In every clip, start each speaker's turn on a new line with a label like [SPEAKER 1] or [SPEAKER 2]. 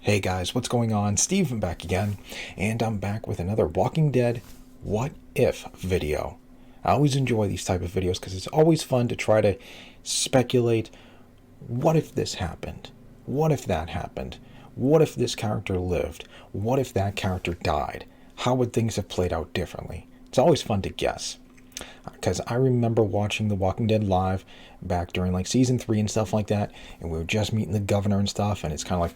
[SPEAKER 1] Hey guys, what's going on? Steven back again, and I'm back with another Walking Dead What If video. I always enjoy these type of videos because it's always fun to try to speculate, what if this happened? What if that happened? What if this character lived? What if that character died? How would things have played out differently? It's always fun to guess. Because I remember watching The Walking Dead live back during like season 3 and stuff like that, and we were just meeting the governor and stuff, and it's kind of like,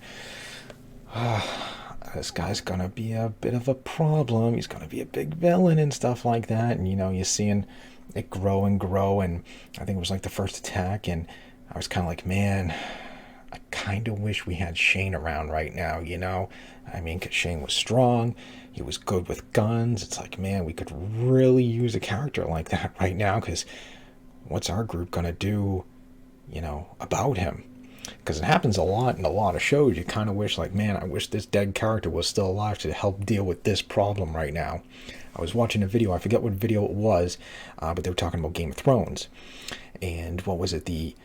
[SPEAKER 1] this guy's gonna be a bit of a problem. He's gonna be a big villain and stuff like that. And you're seeing it grow and grow. And I think it was like the first attack, and I was kind of like, man, I kind of wish we had Shane around right now. I mean, because Shane was strong, he was good with guns. It's like, man, we could really use a character like that right now. Because what's our group gonna do, about him? Because it happens a lot in a lot of shows. You kind of wish, like, man, I wish this dead character was still alive to help deal with this problem right now. I was watching a video, I forget what video it was, but they were talking about Game of Thrones. And what was it, the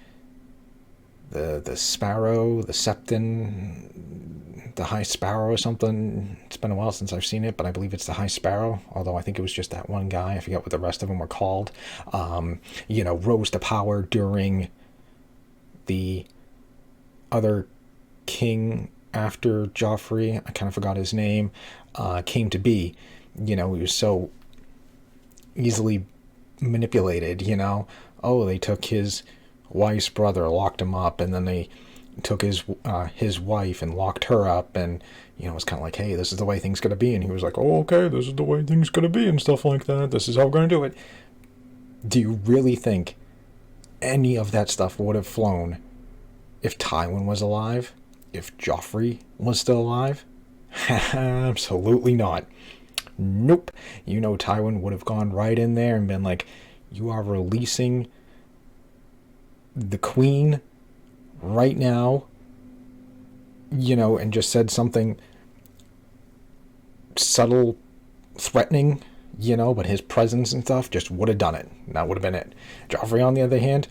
[SPEAKER 1] Sparrow, the Septon, the High Sparrow or something? It's been a while since I've seen it, but I believe it's the High Sparrow, although I think it was just that one guy. I forget what the rest of them were called. Rose to power during the other king after Joffrey, I kind of forgot his name, came to be. He was so easily manipulated. Oh, they took his wife's brother, locked him up, and then they took his wife and locked her up, and it's kind of like, hey, this is the way things gonna be. And he was like, oh, okay, this is the way things gonna be and stuff like that. This is how we're gonna do it. Do you really think any of that stuff would have flown if Tywin was alive? If Joffrey was still alive? Absolutely not. Nope. Tywin would have gone right in there and been like, you are releasing the queen right now, and just said something subtle, threatening, but his presence and stuff just would have done it. That would have been it. Joffrey, on the other hand,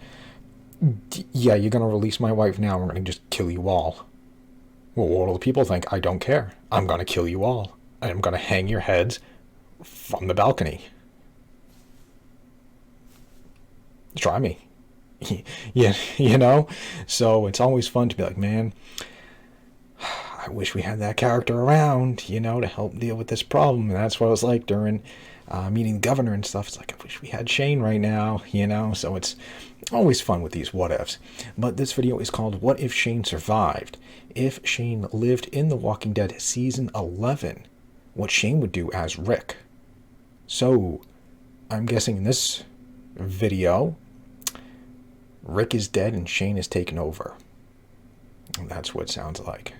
[SPEAKER 1] yeah, you're going to release my wife now, we're going to just kill you all. Well, what will the people think? I don't care. I'm going to kill you all. I'm going to hang your heads from the balcony. Try me. Yeah, So it's always fun to be like, man, I wish we had that character around, to help deal with this problem. And that's what it was like during meeting the governor and stuff. It's like, I wish we had Shane right now, So it's always fun with these what ifs. But this video is called What If Shane Survived? If Shane lived in The Walking Dead Season 11, what Shane would do as Rick. So, I'm guessing in this video, Rick is dead and Shane is taken over. And that's what it sounds like.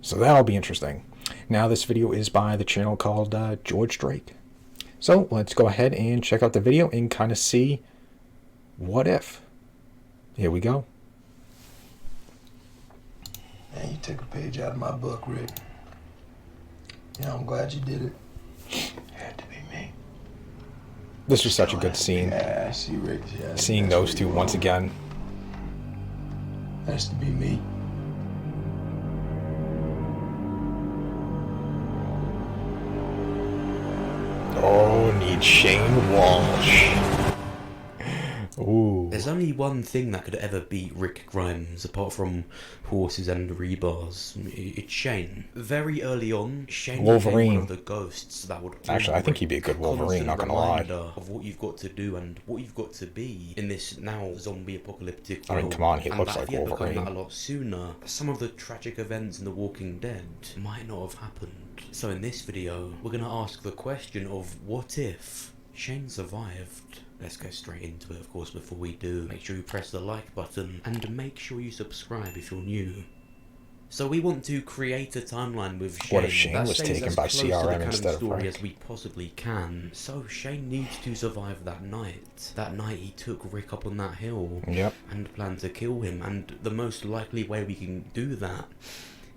[SPEAKER 1] So that'll be interesting. Now, this video is by the channel called George Drake. So let's go ahead and check out the video and kind of see what if. Here we go.
[SPEAKER 2] Man, you took a page out of my book, Rick. I'm glad you did it. Had to be me.
[SPEAKER 1] This was such a good scene.
[SPEAKER 2] Yeah, I see, Rick. Yeah,
[SPEAKER 1] seeing those two once again.
[SPEAKER 2] Has to be me.
[SPEAKER 1] Oh, need Shane Walsh. Ooh.
[SPEAKER 3] There's only one thing that could ever beat Rick Grimes, apart from horses and rebars. It's Shane. Very early on, Shane
[SPEAKER 1] Wolverine.
[SPEAKER 3] became one of the ghosts that would...
[SPEAKER 1] Actually, I think he'd be a good Wolverine, not gonna lie.
[SPEAKER 3] Of what you've got to do and what you've got to be in this now zombie apocalyptic
[SPEAKER 1] world. I mean, come on, he looks like Wolverine.
[SPEAKER 3] That a lot sooner. Some of the tragic events in The Walking Dead might not have happened. So in this video, we're gonna ask the question of what if Shane survived? Let's go straight into it, of course. Before we do, make sure you press the like button and make sure you subscribe if you're new. So we want to create a timeline with Shane.
[SPEAKER 1] What if Shane was taken by CRM instead of
[SPEAKER 3] story as we possibly can. So Shane needs to survive that night. That night he took Rick up on that hill.
[SPEAKER 1] Yep. And
[SPEAKER 3] planned to kill him. And the most likely way we can do that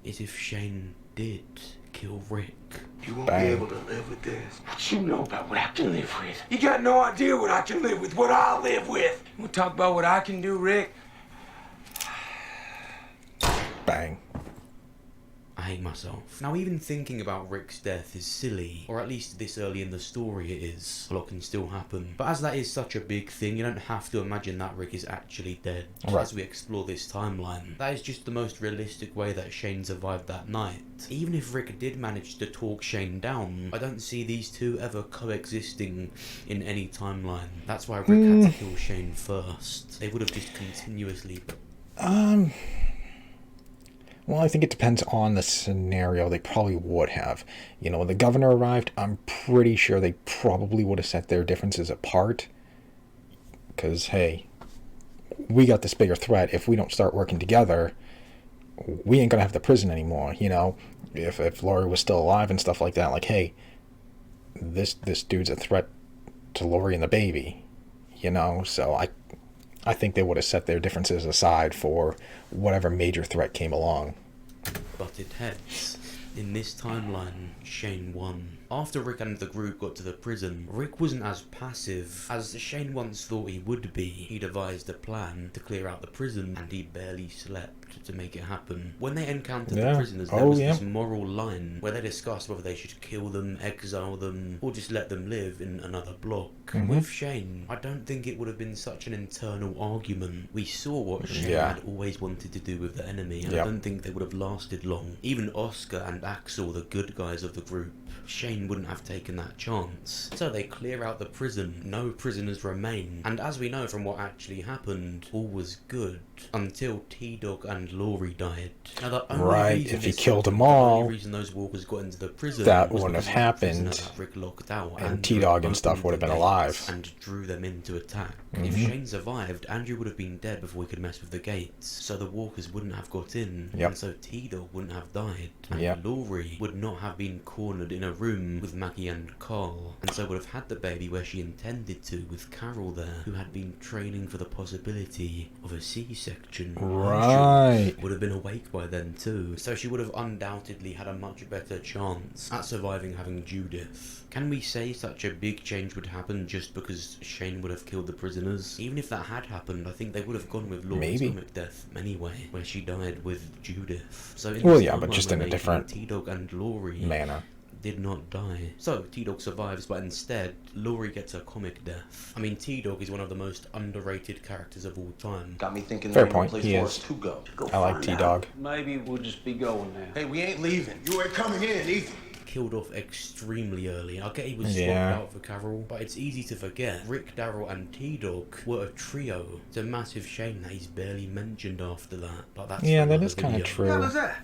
[SPEAKER 3] is if Shane did kill Rick.
[SPEAKER 2] You won't be able to live with this. What you know about what I can live with? You got no idea what I can live with, what I live with. We'll talk about what I can do, Rick.
[SPEAKER 1] Bang.
[SPEAKER 3] I hate myself. Now, even thinking about Rick's death is silly, or at least this early in the story it is. A lot can still happen. But as that is such a big thing, you don't have to imagine that Rick is actually dead.
[SPEAKER 1] Right.
[SPEAKER 3] As we explore this timeline, that is just the most realistic way that Shane survived that night. Even if Rick did manage to talk Shane down, I don't see these two ever coexisting in any timeline. That's why Rick had to kill Shane first. They would have just continuously...
[SPEAKER 1] Well, I think it depends on the scenario. They probably would have. You know, when the governor arrived, I'm pretty sure they probably would have set their differences apart. Because, hey, we got this bigger threat. If we don't start working together, we ain't going to have the prison anymore, you know? If Lori was still alive and stuff like that, like, hey, this dude's a threat to Lori and the baby, you know? So I think they would have set their differences aside for whatever major threat came along.
[SPEAKER 3] Butted heads. In this timeline, Shane won. After Rick and the group got to the prison, Rick wasn't as passive as Shane once thought he would be. He devised a plan to clear out the prison, and he barely slept to make it happen. When they encountered the prisoners, there was this moral line where they discussed whether they should kill them, exile them, or just let them live in another block. With Shane, I don't think it would have been such an internal argument. We saw what Shane had always wanted to do with the enemy, and I don't think they would have lasted long. Even Oscar and Axel, the good guys of the group, Shane wouldn't have taken that chance. So they clear out the prison, no prisoners remain, and as we know from what actually happened, all was good until T-Dog and Laurie died. Now the only reason
[SPEAKER 1] if he killed them all,
[SPEAKER 3] the only reason those walkers got into the prison
[SPEAKER 1] that
[SPEAKER 3] was
[SPEAKER 1] wouldn't have
[SPEAKER 3] happened,
[SPEAKER 1] happened,
[SPEAKER 3] Rick locked out,
[SPEAKER 1] and T-Dog and stuff would have been alive
[SPEAKER 3] and drew them in to attack. If Shane survived, Andrew would have been dead before he could mess with the gates, so the walkers wouldn't have got in, and so T-Dog wouldn't have died, and Laurie would not have been cornered in a room with Maggie and Carl, and so would have had the baby where she intended to, with Carol there, who had been training for the possibility of a C-section.
[SPEAKER 1] Right.
[SPEAKER 3] Would have been awake by then too, so she would have undoubtedly had a much better chance at surviving having Judith. Can we say such a big change would happen just because Shane would have killed the prisoners? Even if that had happened, I think they would have gone with Laurie's comic death anyway, where she died with Judith. So in
[SPEAKER 1] but just in a different
[SPEAKER 3] T-Dog and Laurie
[SPEAKER 1] manner.
[SPEAKER 3] Did not die. So T-Dog survives, but instead Laurie gets a comic death. I mean, T-Dog is one of the most underrated characters of all time.
[SPEAKER 2] Got me thinking
[SPEAKER 1] Fair
[SPEAKER 2] there ain't
[SPEAKER 1] point,
[SPEAKER 2] no place
[SPEAKER 1] he
[SPEAKER 2] for
[SPEAKER 1] is.
[SPEAKER 2] us to go.
[SPEAKER 1] I like T-Dog.
[SPEAKER 4] Maybe we'll just be going now.
[SPEAKER 2] Hey, we ain't leaving. You ain't coming in either.
[SPEAKER 3] Killed off extremely early. I get he was swapped out for Carol, but it's easy to forget Rick, Daryl and T-Dog were a trio. It's a massive shame that he's barely mentioned after that. But that's
[SPEAKER 1] that is kind of true.
[SPEAKER 2] What was that?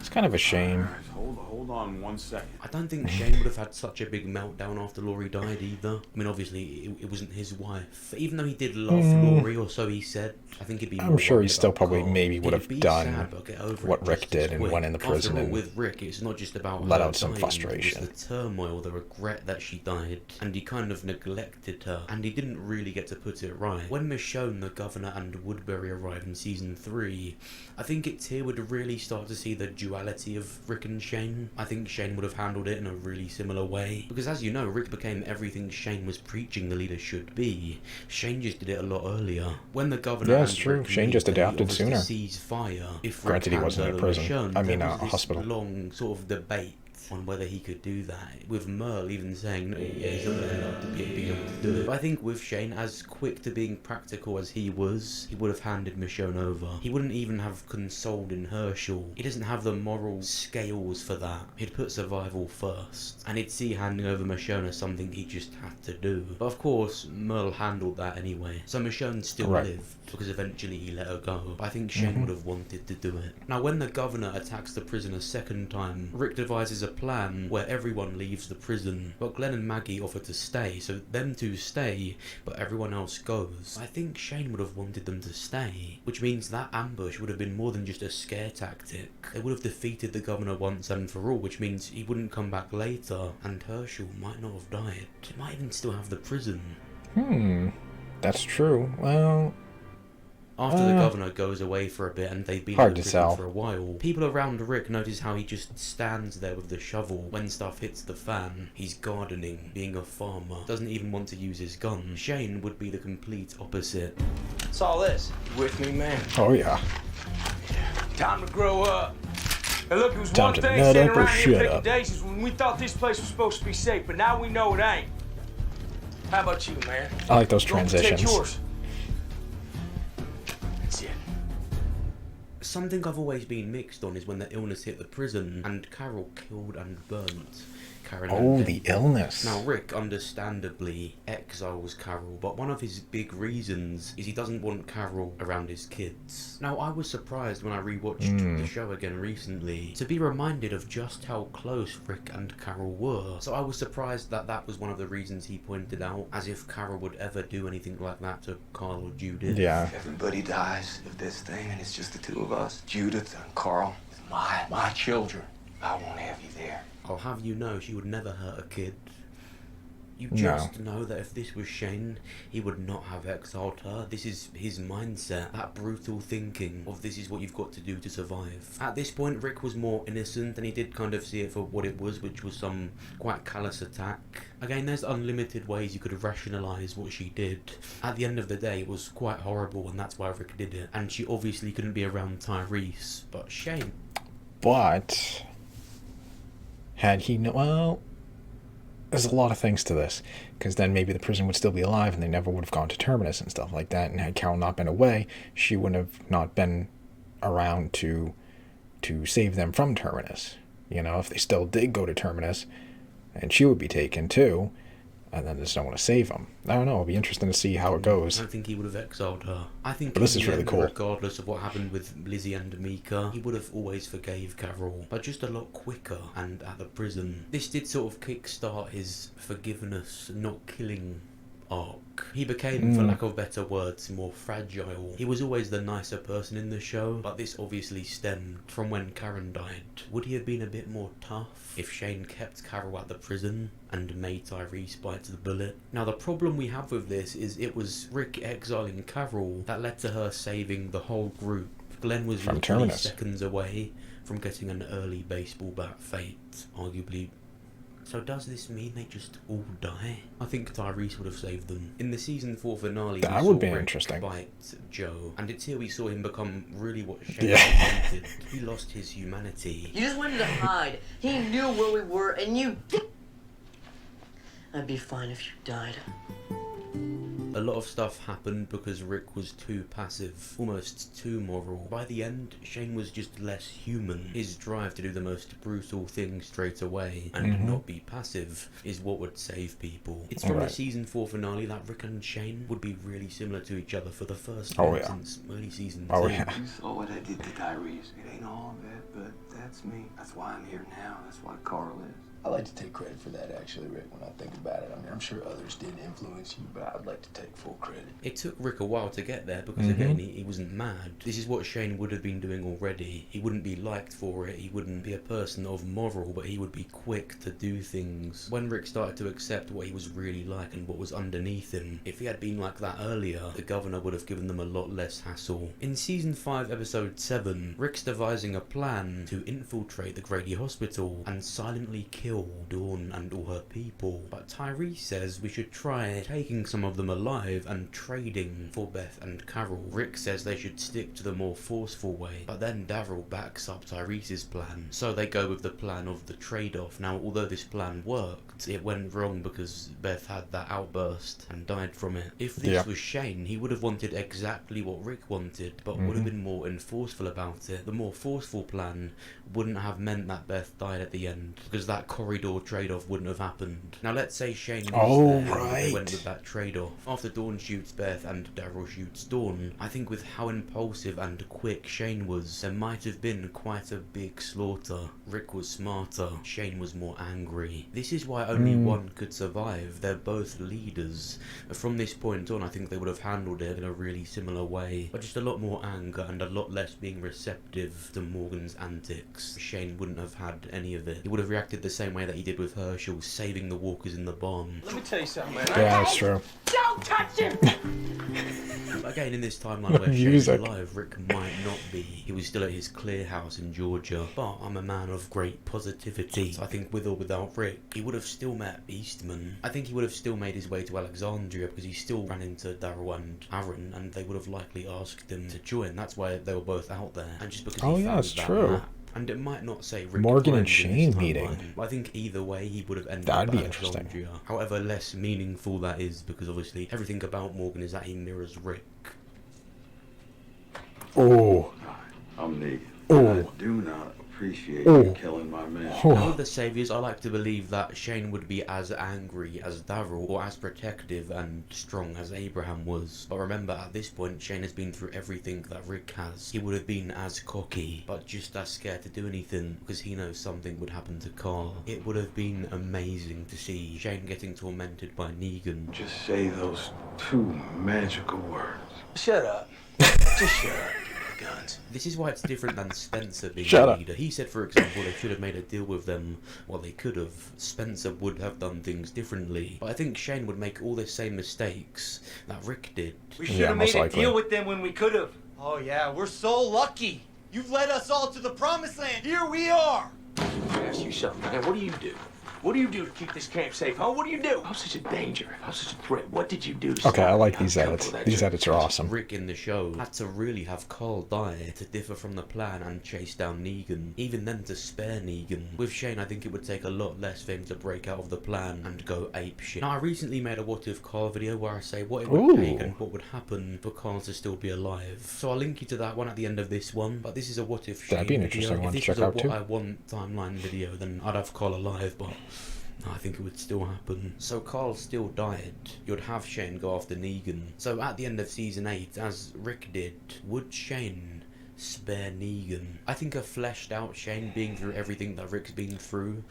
[SPEAKER 1] It's kind of a shame.
[SPEAKER 4] Hold on 1 second.
[SPEAKER 3] I don't think Shane would have had such a big meltdown after Laurie died either. I mean, obviously, it wasn't his wife. Even though he did love Laurie, or so he said, I think he'd be more
[SPEAKER 1] I'm sure he
[SPEAKER 3] worried
[SPEAKER 1] still
[SPEAKER 3] about
[SPEAKER 1] probably
[SPEAKER 3] Carl.
[SPEAKER 1] maybe would have
[SPEAKER 3] He'd be
[SPEAKER 1] done
[SPEAKER 3] sad, but get over
[SPEAKER 1] what
[SPEAKER 3] it
[SPEAKER 1] Rick
[SPEAKER 3] just
[SPEAKER 1] did
[SPEAKER 3] as
[SPEAKER 1] and
[SPEAKER 3] quick.
[SPEAKER 1] went in the prison
[SPEAKER 3] After all,
[SPEAKER 1] and
[SPEAKER 3] with Rick, it's not just about
[SPEAKER 1] let
[SPEAKER 3] her
[SPEAKER 1] out some
[SPEAKER 3] dying,
[SPEAKER 1] frustration.
[SPEAKER 3] It was the turmoil, the regret that she died, and he kind of neglected her, and he didn't really get to put it right. When Michonne, the governor, and Woodbury arrive in season 3, I think it's here we'd really start to see the duality of Rick and Shane. I think Shane would have handled it in a really similar way, because as you know, Rick became everything Shane was preaching the leader should be. Shane just did it a lot earlier. When the governor
[SPEAKER 1] that's
[SPEAKER 3] and
[SPEAKER 1] true.
[SPEAKER 3] Rick
[SPEAKER 1] Shane
[SPEAKER 3] meet,
[SPEAKER 1] just
[SPEAKER 3] they
[SPEAKER 1] adapted
[SPEAKER 3] obviously
[SPEAKER 1] sooner.
[SPEAKER 3] Cease fire. If Rick
[SPEAKER 1] Granted, he
[SPEAKER 3] hands
[SPEAKER 1] wasn't in a
[SPEAKER 3] over
[SPEAKER 1] prison.
[SPEAKER 3] Michonne,
[SPEAKER 1] I mean,
[SPEAKER 3] there
[SPEAKER 1] a
[SPEAKER 3] was this
[SPEAKER 1] hospital.
[SPEAKER 3] long sort of debate on whether he could do that, with Merle even saying no, yeah, he's not going to end up being able to do it. But I think with Shane, as quick to being practical as he was, he would have handed Michonne over. He wouldn't even have consoled in Herschel. He doesn't have the moral scales for that. He'd put survival first, and he'd see handing over Michonne as something he just had to do. But of course, Merle handled that anyway, so Michonne still lived, because eventually he let her go. But I think Shane would have wanted to do it. Now, when the governor attacks the prison a second time, Rick devises a plan where everyone leaves the prison, but Glenn and Maggie offer to stay, so them two stay, but everyone else goes. I think Shane would have wanted them to stay, which means that ambush would have been more than just a scare tactic. They would have defeated the governor once and for all, which means he wouldn't come back later, and Herschel might not have died. He might even still have the prison.
[SPEAKER 1] That's true. Well,
[SPEAKER 3] after the governor goes away for a bit and they've been in the prison for a while, people around Rick notice how he just stands there with the shovel when stuff hits the fan. He's gardening, being a farmer, doesn't even want to use his gun. Shane would be the complete opposite.
[SPEAKER 4] What's all this?
[SPEAKER 2] With me, man.
[SPEAKER 1] oh yeah.
[SPEAKER 2] Time to grow up. And look, it was
[SPEAKER 1] Time
[SPEAKER 2] one
[SPEAKER 1] to
[SPEAKER 2] thing
[SPEAKER 1] nut
[SPEAKER 2] sitting
[SPEAKER 1] up or
[SPEAKER 2] around here
[SPEAKER 1] shut
[SPEAKER 2] picking
[SPEAKER 1] up.
[SPEAKER 2] daisies when we thought this place was supposed to be safe, but now we know it ain't. How about you, man?
[SPEAKER 1] I like those
[SPEAKER 2] Go and protect
[SPEAKER 1] transitions.
[SPEAKER 2] yours. That's it.
[SPEAKER 3] Something I've always been mixed on is when the illness hit the prison and Carol killed and burnt Karen.
[SPEAKER 1] Oh,
[SPEAKER 3] and
[SPEAKER 1] the
[SPEAKER 3] Ben.
[SPEAKER 1] illness.
[SPEAKER 3] Now, Rick understandably exiles Carol, but one of his big reasons is he doesn't want Carol around his kids. Now, I was surprised when I rewatched the show again recently to be reminded of just how close Rick and Carol were. So I was surprised that that was one of the reasons he pointed out, as if Carol would ever do anything like that to Carl or Judith.
[SPEAKER 1] Yeah.
[SPEAKER 2] Everybody dies of this thing, and it's just the two of us. Judith and Carl, with my children. I won't have you there.
[SPEAKER 3] I'll have you know she would never hurt a kid. You
[SPEAKER 1] No.
[SPEAKER 3] just know that if this was Shane, he would not have exiled her. This is his mindset, that brutal thinking of this is what you've got to do to survive. At this point, Rick was more innocent and he did kind of see it for what it was, which was some quite callous attack. Again, there's unlimited ways you could rationalise what she did. At the end of the day, it was quite horrible and that's why Rick did it. And she obviously couldn't be around Tyrese, but Shane...
[SPEAKER 1] But had he well, there's a lot of things to this, because then maybe the prison would still be alive and they never would have gone to Terminus and stuff like that, and had Carol not been away, she wouldn't have not been around to save them from Terminus. You know, if they still did go to Terminus, and she would be taken too, and then there's no one to save them. I don't know, it'll be interesting to see how it goes.
[SPEAKER 3] I don't think he would have exiled her. I think
[SPEAKER 1] But this
[SPEAKER 3] in
[SPEAKER 1] is
[SPEAKER 3] the
[SPEAKER 1] really
[SPEAKER 3] end,
[SPEAKER 1] cool.
[SPEAKER 3] regardless of what happened with Lizzie and Mika, he would have always forgave Carol, but just a lot quicker and at the prison. This did sort of kickstart his forgiveness, not killing arc. He became, for lack of better words, more fragile. He was always the nicer person in the show, but this obviously stemmed from when Karen died. Would he have been a bit more tough if Shane kept Carol at the prison and made Tyrese bite the bullet? Now, the problem we have with this is it was Rick exiling Carol that led to her saving the whole group. Glenn was
[SPEAKER 1] From
[SPEAKER 3] literally
[SPEAKER 1] Terminus.
[SPEAKER 3] seconds away from getting an early baseball bat fate, arguably. So does this mean they just all die? I think Tyrese would have saved them. In the season 4 finale,
[SPEAKER 1] That
[SPEAKER 3] we
[SPEAKER 1] would
[SPEAKER 3] saw
[SPEAKER 1] be
[SPEAKER 3] Rick
[SPEAKER 1] interesting.
[SPEAKER 3] bite Joe, and it's here we saw him become really what Shane
[SPEAKER 1] Yeah.
[SPEAKER 3] wanted. He lost his humanity.
[SPEAKER 5] You just wanted to hide. He knew where we were, and you... I'd be fine if you died.
[SPEAKER 3] A lot of stuff happened because Rick was too passive, almost too moral. By the end, Shane was just less human. His drive to do the most brutal thing straight away and not be passive is what would save people. It's from
[SPEAKER 1] Right.
[SPEAKER 3] the season 4 finale that Rick and Shane would be really similar to each other for the first
[SPEAKER 1] Oh,
[SPEAKER 3] time
[SPEAKER 1] yeah.
[SPEAKER 3] since early season 2.
[SPEAKER 1] Oh, yeah.
[SPEAKER 2] You saw what I did to Tyrese. It ain't all of it, but that's me. That's why I'm here now. That's why Carl is.
[SPEAKER 6] I like to take credit for that, actually, Rick, when I think about it. I mean, I'm sure others did influence you, but I'd like to take full credit.
[SPEAKER 3] It took Rick a while to get there because again he wasn't mad. This is what Shane would have been doing already. He wouldn't be liked for it, he wouldn't be a person of moral, but he would be quick to do things. When Rick started to accept what he was really like and what was underneath him, if he had been like that earlier, the governor would have given them a lot less hassle. In season 5 episode 7, Rick's devising a plan to infiltrate the Grady Hospital and silently kill Dawn and all her people, but Tyrese says we should try taking some of them alive and trading for Beth and Carol. Rick says they should stick to the more forceful way, but then Daryl backs up Tyrese's plan, so they go with the plan of the trade-off. Now, although this plan worked, it went wrong because Beth had that outburst and died from it. If this was Shane, he would have wanted exactly what Rick wanted, but would have been more enforceful about it. The more forceful plan wouldn't have meant that Beth died at the end, because that corridor trade-off wouldn't have happened. Now, let's say Shane was there and they went with that trade-off. After Dawn shoots Beth and Daryl shoots Dawn, I think with how impulsive and quick Shane was, there might have been quite a big slaughter. Rick was smarter, Shane was more angry. This is why only one could survive. They're both leaders. From this point on, I think they would have handled it in a really similar way, but just a lot more anger and a lot less being receptive to Morgan's antics. Shane wouldn't have had any of it. He would have reacted the same way that he did with Herschel, saving the walkers in the bomb.
[SPEAKER 2] Let me tell you something, man.
[SPEAKER 1] Yeah, that's true.
[SPEAKER 2] Don't touch him!
[SPEAKER 3] Again, in this timeline where Shane's
[SPEAKER 1] Music.
[SPEAKER 3] alive, Rick might not be. He was still at his clear house in Georgia. But I'm a man of great positivity. So I think with or without Rick, he would have still met Eastman. I think he would have still made his way to Alexandria because he still ran into Daryl and Aaron, and they would have likely asked him to join. That's why they were both out there. And just because
[SPEAKER 1] Oh,
[SPEAKER 3] he
[SPEAKER 1] yeah,
[SPEAKER 3] found
[SPEAKER 1] that's
[SPEAKER 3] that
[SPEAKER 1] true.
[SPEAKER 3] map And it might not say Rick
[SPEAKER 1] Morgan and
[SPEAKER 3] died in
[SPEAKER 1] Shane
[SPEAKER 3] this
[SPEAKER 1] meeting.
[SPEAKER 3] timeline. I think either way he would have ended
[SPEAKER 1] That'd
[SPEAKER 3] up
[SPEAKER 1] be
[SPEAKER 3] as
[SPEAKER 1] interesting.
[SPEAKER 3] Andrea. However less meaningful that is, because obviously everything about Morgan is that he mirrors Rick.
[SPEAKER 1] Oh.
[SPEAKER 7] I'm Negan.
[SPEAKER 1] Oh.
[SPEAKER 7] I do not appreciate
[SPEAKER 1] Oh.
[SPEAKER 7] you killing my man.
[SPEAKER 3] Now with the Saviours, I like to believe that Shane would be as angry as Daryl, or as protective and strong as Abraham was. But remember, at this point, Shane has been through everything that Rick has. He would have been as cocky, but just as scared to do anything, because he knows something would happen to Carl. It would have been amazing to see Shane getting tormented by Negan.
[SPEAKER 7] Just say those two magical words.
[SPEAKER 2] Shut up. Just shut up. Guns.
[SPEAKER 3] This is why it's different than Spencer being
[SPEAKER 1] Shut
[SPEAKER 3] the
[SPEAKER 1] up.
[SPEAKER 3] leader. He said, for example, they should have made a deal with them. Well, they could have. Spencer would have done things differently. But I think Shane would make all the same mistakes that Rick did.
[SPEAKER 8] We should
[SPEAKER 1] Yeah,
[SPEAKER 8] have
[SPEAKER 1] most
[SPEAKER 8] made a
[SPEAKER 1] likely.
[SPEAKER 8] deal with them when we could have.
[SPEAKER 9] Oh yeah, we're so lucky. You've led us all to the promised land. Here we are.
[SPEAKER 2] Let me ask you something, man. What do you do? What do you do to keep this camp safe, huh? What do you do? How's such a danger? How's such a threat? What did you do to
[SPEAKER 1] Okay, I
[SPEAKER 2] stop
[SPEAKER 1] like
[SPEAKER 2] the
[SPEAKER 1] these
[SPEAKER 2] outcome
[SPEAKER 1] edits.
[SPEAKER 2] of that
[SPEAKER 1] These
[SPEAKER 2] trip?
[SPEAKER 1] edits are awesome.
[SPEAKER 3] Rick in the show had to really have Carl die to differ from the plan and chase down Negan. Even then to spare Negan. With Shane, I think it would take a lot less for him to break out of the plan and go apeshit. Now, I recently made a What If Carl video where I say what it would take and what would happen for Carl to still be alive. So I'll link you to that one at the end of this one. But this is a What If Shane
[SPEAKER 1] That'd be an
[SPEAKER 3] video.
[SPEAKER 1] interesting
[SPEAKER 3] If
[SPEAKER 1] one to
[SPEAKER 3] this
[SPEAKER 1] check
[SPEAKER 3] was a
[SPEAKER 1] out
[SPEAKER 3] What
[SPEAKER 1] too.
[SPEAKER 3] I Want timeline video, then I'd have Carl alive, but I think it would still happen. So Carl still died. You'd have Shane go after Negan. So at the end of season 8, as Rick did, would Shane spare Negan? I think a fleshed out Shane being through everything that Rick's been through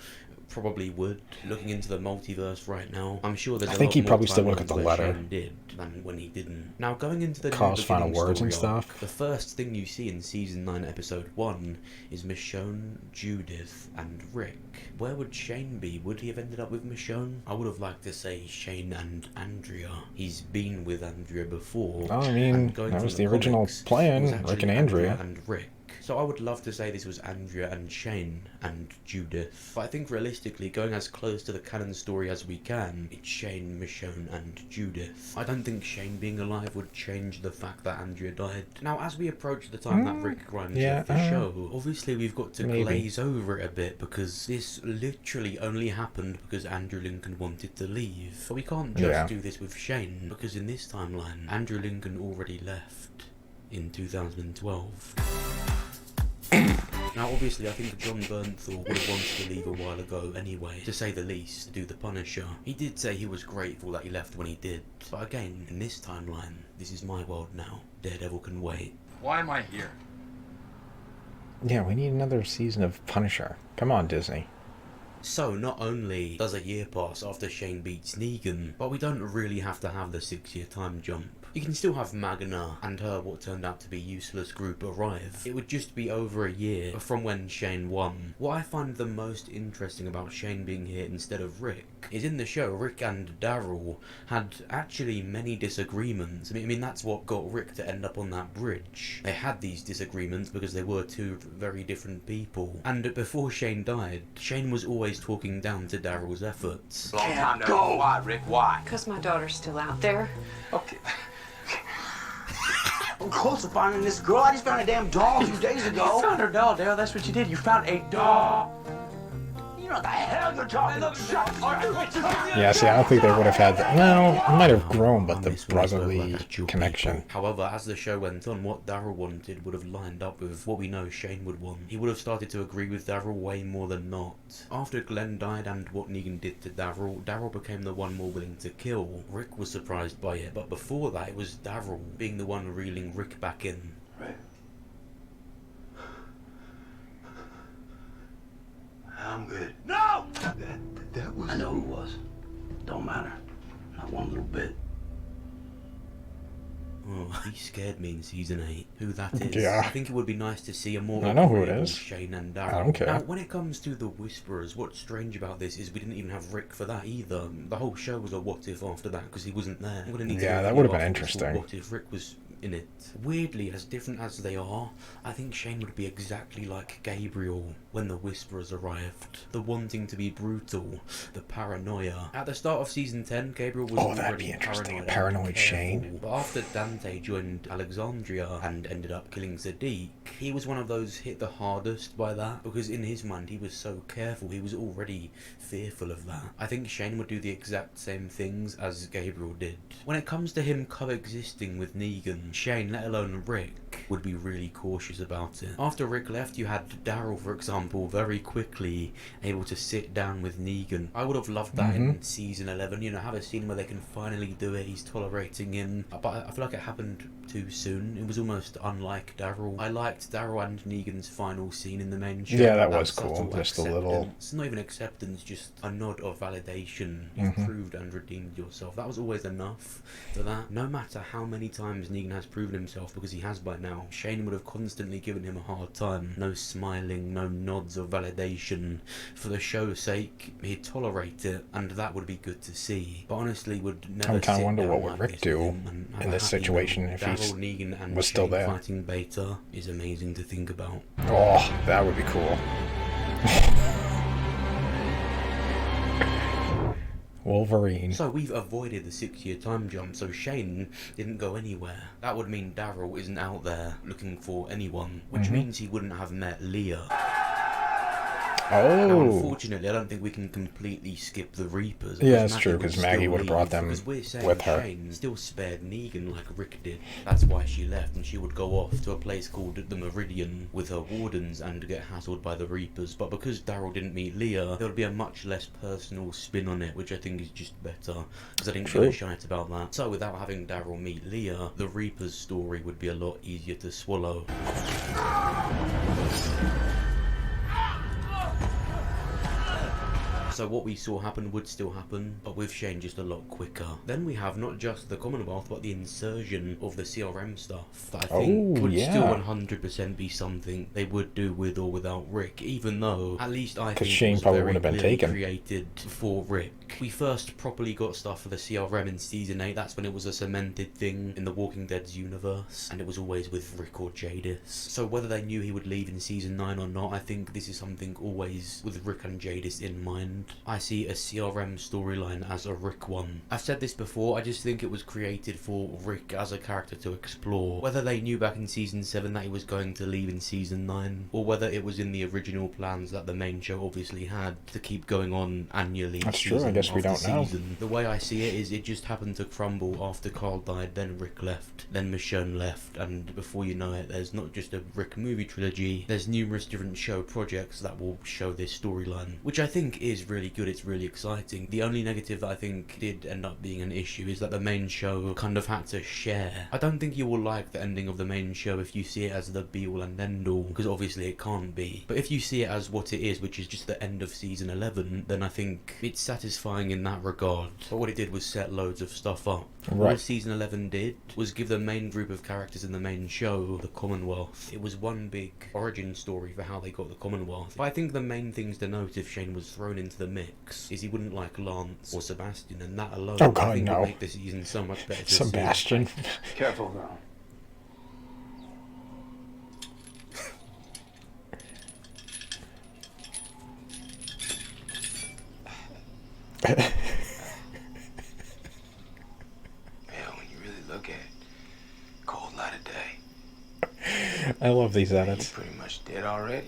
[SPEAKER 3] probably would. Looking into the multiverse right now, I'm sure there's
[SPEAKER 1] I
[SPEAKER 3] a
[SPEAKER 1] think
[SPEAKER 3] lot
[SPEAKER 1] he'd
[SPEAKER 3] more
[SPEAKER 1] probably still look at
[SPEAKER 3] timelines
[SPEAKER 1] the
[SPEAKER 3] where
[SPEAKER 1] letter.
[SPEAKER 3] Shane did than when he didn't. Now going into the
[SPEAKER 1] Carl's
[SPEAKER 3] new
[SPEAKER 1] final
[SPEAKER 3] beginning
[SPEAKER 1] words and
[SPEAKER 3] story arc,
[SPEAKER 1] stuff.
[SPEAKER 3] the first thing you see in season 9 episode 1 is Michonne, Judith and Rick. Where would Shane be? Would he have ended up with Michonne? I would have liked to say Shane and Andrea. He's been with Andrea before.
[SPEAKER 1] Oh, I mean,
[SPEAKER 3] And going
[SPEAKER 1] that
[SPEAKER 3] from
[SPEAKER 1] was the original
[SPEAKER 3] comics,
[SPEAKER 1] plan,
[SPEAKER 3] it was
[SPEAKER 1] Rick
[SPEAKER 3] actually
[SPEAKER 1] and Andrea.
[SPEAKER 3] and Rick. So I would love to say this was Andrea and Shane and Judith. But I think realistically, going as close to the canon story as we can, it's Shane, Michonne and Judith. I don't think Shane being alive would change the fact that Andrea died. Now, as we approach the time that Rick Grimes
[SPEAKER 1] yeah,
[SPEAKER 3] left the show, obviously we've got to
[SPEAKER 1] maybe.
[SPEAKER 3] glaze over it a bit, because this literally only happened because Andrew Lincoln wanted to leave. But we can't just do this with Shane, because in this timeline, Andrew Lincoln already left in 2012. Now obviously I think John Bernthal would have wanted to leave a while ago anyway, to say the least, to do the Punisher. He did say he was grateful that he left when he did, but again, in this timeline, this is my world now. Daredevil can wait.
[SPEAKER 9] Why am I here?
[SPEAKER 1] Yeah, we need another season of Punisher. Come on, Disney.
[SPEAKER 3] So not only does a year pass after Shane beats Negan, but we don't really have to have the 6-year time jump. You can still have Magna and her what turned out to be useless group arrive. It would just be over a year from when Shane won. What I find the most interesting about Shane being here instead of Rick is in the show Rick and Daryl had actually many disagreements. I mean that's what got Rick to end up on that bridge. They had these disagreements because they were two very different people. And before Shane died, Shane was always talking down to Daryl's efforts.
[SPEAKER 2] Long time to go. Why, Rick? Why?
[SPEAKER 10] Because my daughter's still out there.
[SPEAKER 2] Okay. I'm close to finding this girl. I just found a damn doll a few days ago. You found her doll, Daryl. That's what you did. You found a doll. You know what the hell you're talking about? Shut up.
[SPEAKER 1] Yeah, see, I don't think they would have had that. No, it might have grown, but
[SPEAKER 3] I
[SPEAKER 1] the
[SPEAKER 3] miss when I spoke
[SPEAKER 1] brotherly
[SPEAKER 3] like actual
[SPEAKER 1] connection.
[SPEAKER 3] people. However, as the show went on, what Daryl wanted would have lined up with what we know Shane would want. He would have started to agree with Daryl way more than not. After Glenn died and what Negan did to Daryl, Daryl became the one more willing to kill. Rick was surprised by it, but before that it was Daryl being the one reeling Rick back in.
[SPEAKER 7] Right.
[SPEAKER 2] I'm good.
[SPEAKER 9] No!
[SPEAKER 7] That was...
[SPEAKER 2] I know who it was. Don't matter. Not one little bit.
[SPEAKER 3] Oh, he scared me in season 8. Who that is?
[SPEAKER 1] Yeah.
[SPEAKER 3] I think it would be nice to see a more
[SPEAKER 1] I know who it
[SPEAKER 3] agreeable
[SPEAKER 1] is.
[SPEAKER 3] Shane and Daryl.
[SPEAKER 1] I don't care.
[SPEAKER 3] Now, when it comes to the Whisperers, what's strange about this is we didn't even have Rick for that either. The whole show was a what if after that because he wasn't there.
[SPEAKER 1] Yeah, that would have been interesting.
[SPEAKER 3] What if Rick was in it. Weirdly, as different as they are, I think Shane would be exactly like Gabriel when the Whisperers arrived. The wanting to be brutal, the paranoia. At the start of season 10, Gabriel was already
[SPEAKER 1] paranoid Shane.
[SPEAKER 3] But after Dante joined Alexandria and ended up killing Sadiq, he was one of those hit the hardest by that, because in his mind he was so careful, he was already fearful of that. I think Shane would do the exact same things as Gabriel did. When it comes to him coexisting with Negan, Shane, let alone Rick, would be really cautious about it. After Rick left, you had Daryl, for example, very quickly able to sit down with Negan. I would have loved that in season 11, you know, have a scene where they can finally do it, he's tolerating him, but I feel like it happened too soon. It was almost unlike Daryl. I liked Daryl and Negan's final scene in the main show.
[SPEAKER 1] Yeah, that was cool. Just a little...
[SPEAKER 3] It's not even acceptance, just a nod of validation. You've proved and redeemed yourself. That was always enough for that. No matter how many times Negan has proven himself, because he has by now, Shane would have constantly given him a hard time. No smiling, no nods of validation. For the show's sake, he'd tolerate it, and that would be good to see. But honestly, would never.
[SPEAKER 1] I kind of wonder what would Rick do in this situation if he was still there.
[SPEAKER 3] Fighting Beta is amazing to think about.
[SPEAKER 1] Oh, that would be cool. Wolverine.
[SPEAKER 3] So we've avoided the 6-year time jump, so Shane didn't go anywhere. That would mean Daryl isn't out there looking for anyone, which means he wouldn't have met Leah.
[SPEAKER 1] Oh.
[SPEAKER 3] Now, unfortunately, I don't think we can completely skip the Reapers.
[SPEAKER 1] Yeah, that's true, because Maggie would have brought them with her.
[SPEAKER 3] Shane still spared Negan like Rick did. That's why she left, and she would go off to a place called the Meridian with her wardens and get hassled by the Reapers. But because Daryl didn't meet Leah, there would be a much less personal spin on it, which I think is just better, because I didn't give a shite about that. So without having Daryl meet Leah, the Reapers' story would be a lot easier to swallow. So what we saw happen would still happen, but with Shane just a lot quicker. Then we have not just the Commonwealth, but the insertion of the CRM stuff that I think would still 100% be something they would do with or without Rick, even though at least I think
[SPEAKER 1] Shane
[SPEAKER 3] it was
[SPEAKER 1] probably
[SPEAKER 3] very
[SPEAKER 1] would have been
[SPEAKER 3] clearly
[SPEAKER 1] taken.
[SPEAKER 3] created for Rick. We first properly got stuff for the CRM in season 8. That's when it was a cemented thing in the Walking Dead's universe, and it was always with Rick or Jadis. So whether they knew he would leave in season 9 or not, I think this is something always with Rick and Jadis in mind. I see a CRM storyline as a Rick one. I've said this before, I just think it was created for Rick as a character to explore. Whether they knew back in season 7 that he was going to leave in season 9, or whether it was in the original plans that the main show obviously had to keep going on annually.
[SPEAKER 1] That's true, I guess we don't know.
[SPEAKER 3] The way I see it is it just happened to crumble after Carl died, then Rick left, then Michonne left, and before you know it, there's not just a Rick movie trilogy, there's numerous different show projects that will show this storyline, which I think is really good. It's really exciting. The only negative that I think did end up being an issue is that the main show kind of had to share. I don't think you will like the ending of the main show if you see it as the be-all and end-all, because obviously it can't be. But if you see it as what it is, which is just the end of season 11, then I think it's satisfying in that regard. But what it did was set loads of stuff up.
[SPEAKER 1] Right.
[SPEAKER 3] What season 11 did was give the main group of characters in the main show the Commonwealth. It was one big origin story for how they got the Commonwealth. But I think the main things to note if Shane was thrown into the mix is he wouldn't like Lance or Sebastian, and that alone I think would make the season so much better to
[SPEAKER 1] Sebastian.
[SPEAKER 4] Careful now.
[SPEAKER 6] Look at it. Cold light of day.
[SPEAKER 1] I love these edits.
[SPEAKER 6] You're pretty much dead already.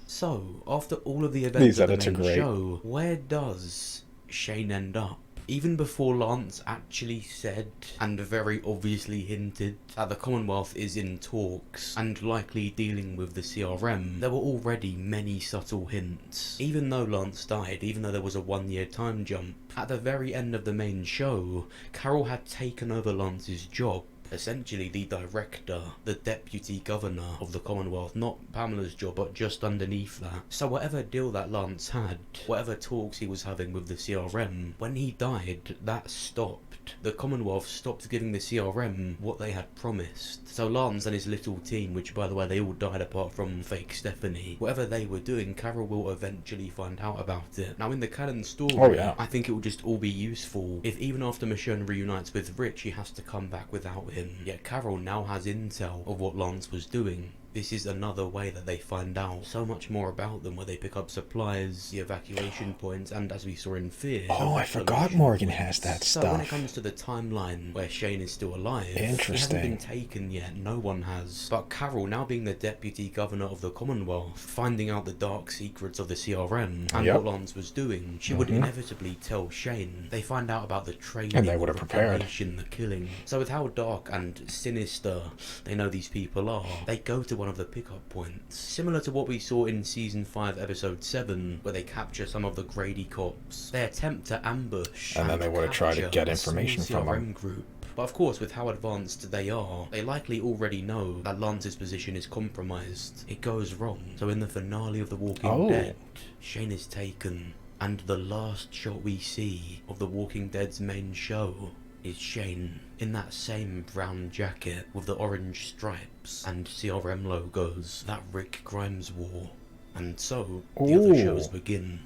[SPEAKER 3] So, after all of the events
[SPEAKER 1] These
[SPEAKER 3] of the
[SPEAKER 1] edits are
[SPEAKER 3] main
[SPEAKER 1] great.
[SPEAKER 3] show, where does Shane end up? Even before Lance actually said, and very obviously hinted, that the Commonwealth is in talks, and likely dealing with the CRM, there were already many subtle hints. Even though Lance died, even though there was a 1-year time jump, at the very end of the main show, Carol had taken over Lance's job. Essentially the director, the deputy governor of the Commonwealth, not Pamela's job, but just underneath that. So whatever deal that Lance had, whatever talks he was having with the CRM, when he died, that stopped. The Commonwealth stopped giving the CRM what they had promised. So Lance and his little team, which by the way they all died apart from fake Stephanie, whatever they were doing, Carol will eventually find out about it. Now in the canon story, I think it will just all be useful if even after Michonne reunites with Rich, she has to come back without him. him. Yet Carol now has intel of what Lance was doing. This is another way that they find out so much more about them, where they pick up supplies, the evacuation points, and as we saw in Fear...
[SPEAKER 1] Oh, I forgot Morgan has that
[SPEAKER 3] so
[SPEAKER 1] stuff.
[SPEAKER 3] when it comes to the timeline where Shane is still alive,
[SPEAKER 1] Interesting.
[SPEAKER 3] he hasn't been taken yet, no one has. But Carol, now being the Deputy Governor of the Commonwealth, finding out the dark secrets of the CRM and what Lance was doing, she would inevitably tell Shane. They find out about the training,
[SPEAKER 1] and they would have
[SPEAKER 3] the
[SPEAKER 1] prepared.
[SPEAKER 3] formation, the killing. So with how dark and sinister they know these people are, they go to one of the pickup points, similar to what we saw in season 5 episode 7, where they capture some of the Grady cops. They attempt to ambush
[SPEAKER 1] and then they would have tried to get information from them.
[SPEAKER 3] Group. But of course, with how advanced they are, they likely already know that Lance's position is compromised. It goes wrong. So in the finale of The Walking Dead, Shane is taken, and the last shot we see of The Walking Dead's main show is Shane in that same brown jacket with the orange stripes and CRM logos that Rick Grimes wore. And so, the other shows begin.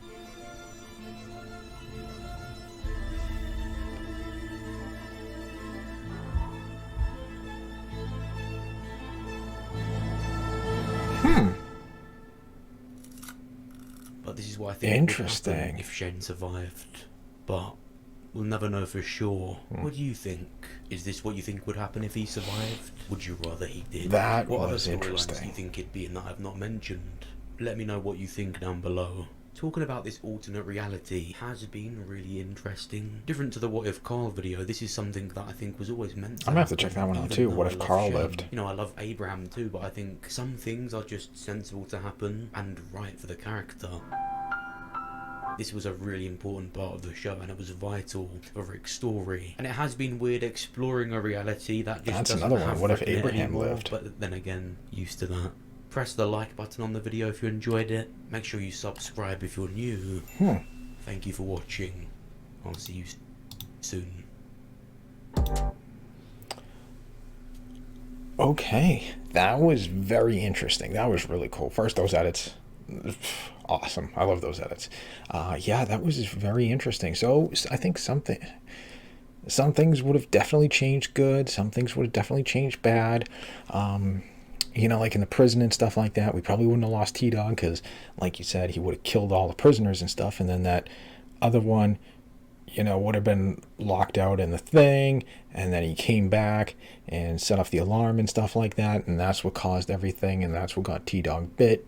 [SPEAKER 3] But this is what I think
[SPEAKER 1] Interesting.
[SPEAKER 3] would happen if Shane survived. But we'll never know for sure. What do you think? Is this what you think would happen if he survived? Would you rather he did?
[SPEAKER 1] That
[SPEAKER 3] what
[SPEAKER 1] was
[SPEAKER 3] other storylines
[SPEAKER 1] interesting.
[SPEAKER 3] do you think it'd be in that I've not mentioned? Let me know what you think down below. Talking about this alternate reality has been really interesting. Different to the What If Carl video, this is something that I think was always meant to
[SPEAKER 1] I'm gonna have to
[SPEAKER 3] happen,
[SPEAKER 1] check that one out
[SPEAKER 3] even
[SPEAKER 1] too.
[SPEAKER 3] though
[SPEAKER 1] What
[SPEAKER 3] I
[SPEAKER 1] if
[SPEAKER 3] love
[SPEAKER 1] Carl
[SPEAKER 3] Shane.
[SPEAKER 1] lived?
[SPEAKER 3] You know, I love Abraham too, but I think some things are just sensible to happen and right for the character. This was a really important part of the show, and it was vital for Rick's story. And it has been weird exploring a reality that just doesn't
[SPEAKER 1] another one.
[SPEAKER 3] have
[SPEAKER 1] What if
[SPEAKER 3] Rick in it
[SPEAKER 1] Abraham
[SPEAKER 3] anymore,
[SPEAKER 1] lived?
[SPEAKER 3] But then again, used to that. Press the like button on the video if you enjoyed it. Make sure you subscribe if you're new. Thank you for watching. I'll see you soon.
[SPEAKER 1] Okay, that was very interesting. That was really cool. First, those edits, awesome. I love those edits. Yeah, that was very interesting. So I think some things would have definitely changed good. Some things would have definitely changed bad. You know, like in the prison and stuff like that, we probably wouldn't have lost T-Dog because, like you said, he would have killed all the prisoners and stuff. And then that other one, you know, would have been locked out in the thing. And then he came back and set off the alarm and stuff like that. And that's what caused everything. And that's what got T-Dog bit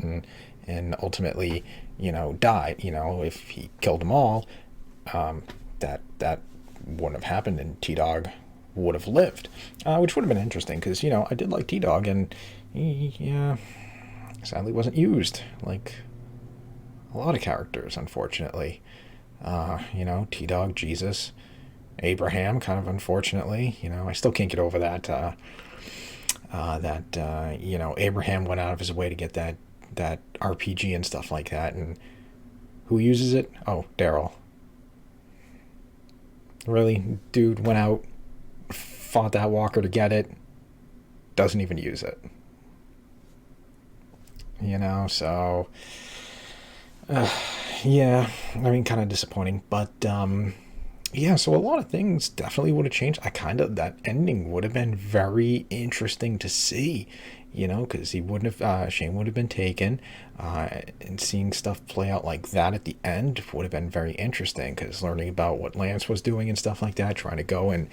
[SPEAKER 1] and ultimately, you know, died. You know, if he killed them all, that wouldn't have happened and T-Dog would have lived, which would have been interesting because, you know, I did like T-Dog and he sadly wasn't used like a lot of characters, unfortunately. You know, T-Dog, Jesus, Abraham, kind of unfortunately. You know, I still can't get over that you know, Abraham went out of his way to get that RPG and stuff like that, and who uses it? Oh, Daryl. Really? Dude went out, fought that walker to get it, doesn't even use it. You know, so yeah, I mean, kind of disappointing, but yeah, so a lot of things definitely would have changed. That ending would have been very interesting to see, you know, because he wouldn't have, Shane would have been taken, and seeing stuff play out like that at the end would have been very interesting, because learning about what Lance was doing and stuff like that, trying to go and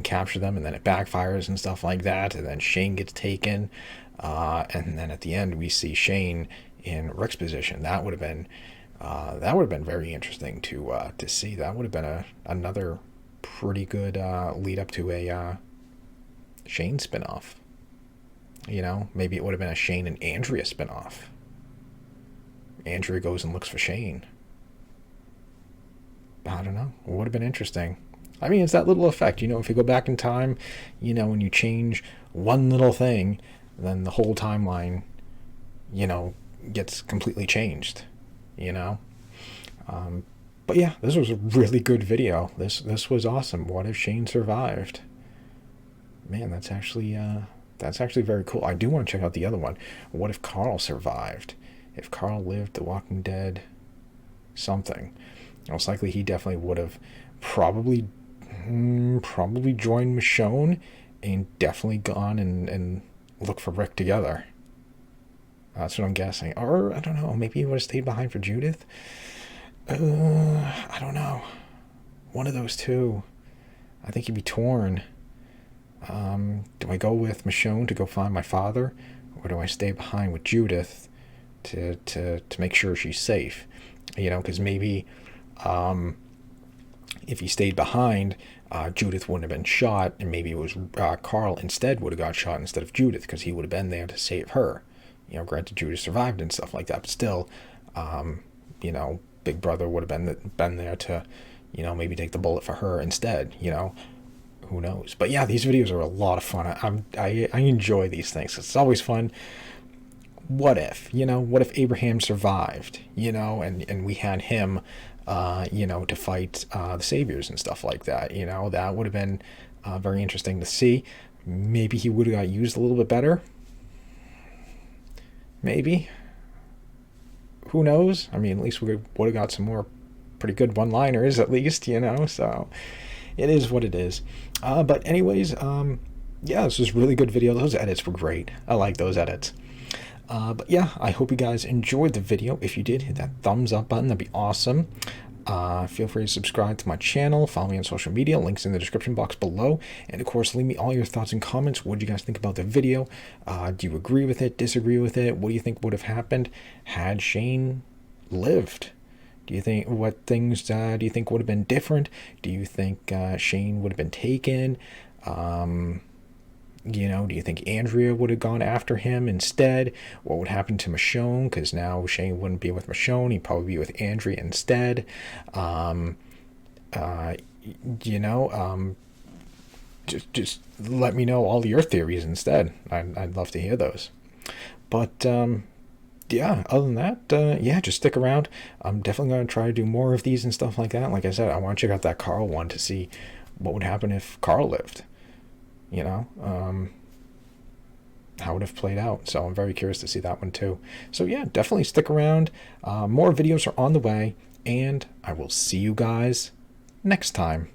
[SPEAKER 1] capture them, and then it backfires and stuff like that, and then Shane gets taken, and then at the end we see Shane in Rick's position. That would have been very interesting to see. That would have been another pretty good lead up to a Shane spinoff. You know, maybe it would have been a Shane and Andrea spinoff. Andrea goes and looks for Shane. I don't know. It would have been interesting. I mean, it's that little effect. You know, if you go back in time, you know, when you change one little thing, then the whole timeline, you know, gets completely changed. You know? But yeah, this was a really good video. This was awesome. What if Shane survived? Man, that's actually very cool. I do want to check out the other one. What if Carl survived? If Carl lived The Walking Dead something. Most likely he definitely would have probably joined Michonne and definitely gone and looked for Rick together. That's what I'm guessing. Or, I don't know, maybe he would have stayed behind for Judith? I don't know. One of those two. I think he'd be torn. Do I go with Michonne to go find my father? Or do I stay behind with Judith to make sure she's safe? You know, because maybe if he stayed behind, Judith wouldn't have been shot, and maybe it was Carl instead would have got shot instead of Judith, because he would have been there to save her. You know, granted Judith survived and stuff like that, but still, you know, Big Brother would have been there to, you know, maybe take the bullet for her instead. You know, who knows? But yeah, these videos are a lot of fun. I enjoy these things. It's always fun. What if, you know, what if Abraham survived, you know, and we had him, you know, to fight the saviors and stuff like that. You know, that would have been very interesting to see. Maybe he would have got used a little bit better. Maybe. Who knows? I mean, at least we would have got some more pretty good one-liners, at least, you know, so it is what it is. But anyways, yeah, this was a really good video. Those edits were great. I like those edits. But yeah, I hope you guys enjoyed the video. If you did, hit that thumbs up button. That'd be awesome. Feel free to subscribe to my channel. Follow me on social media. Links in the description box below. And of course, leave me all your thoughts and comments. What do you guys think about the video? Do you agree with it? Disagree with it? What do you think would have happened had Shane lived? Do you think, what things do you think would have been different? Do you think Shane would have been taken? You know, do you think Andrea would have gone after him instead? What would happen to Michonne? Because now Shane wouldn't be with Michonne. He'd probably be with Andrea instead. You know, just let me know all your theories instead. I'd love to hear those. But yeah, other than that, yeah, just stick around. I'm definitely going to try to do more of these and stuff like that. Like I said, I want to check out that Carl one to see what would happen if Carl lived. You know, how it would have played out. So I'm very curious to see that one too. So yeah, definitely stick around. More videos are on the way, and I will see you guys next time.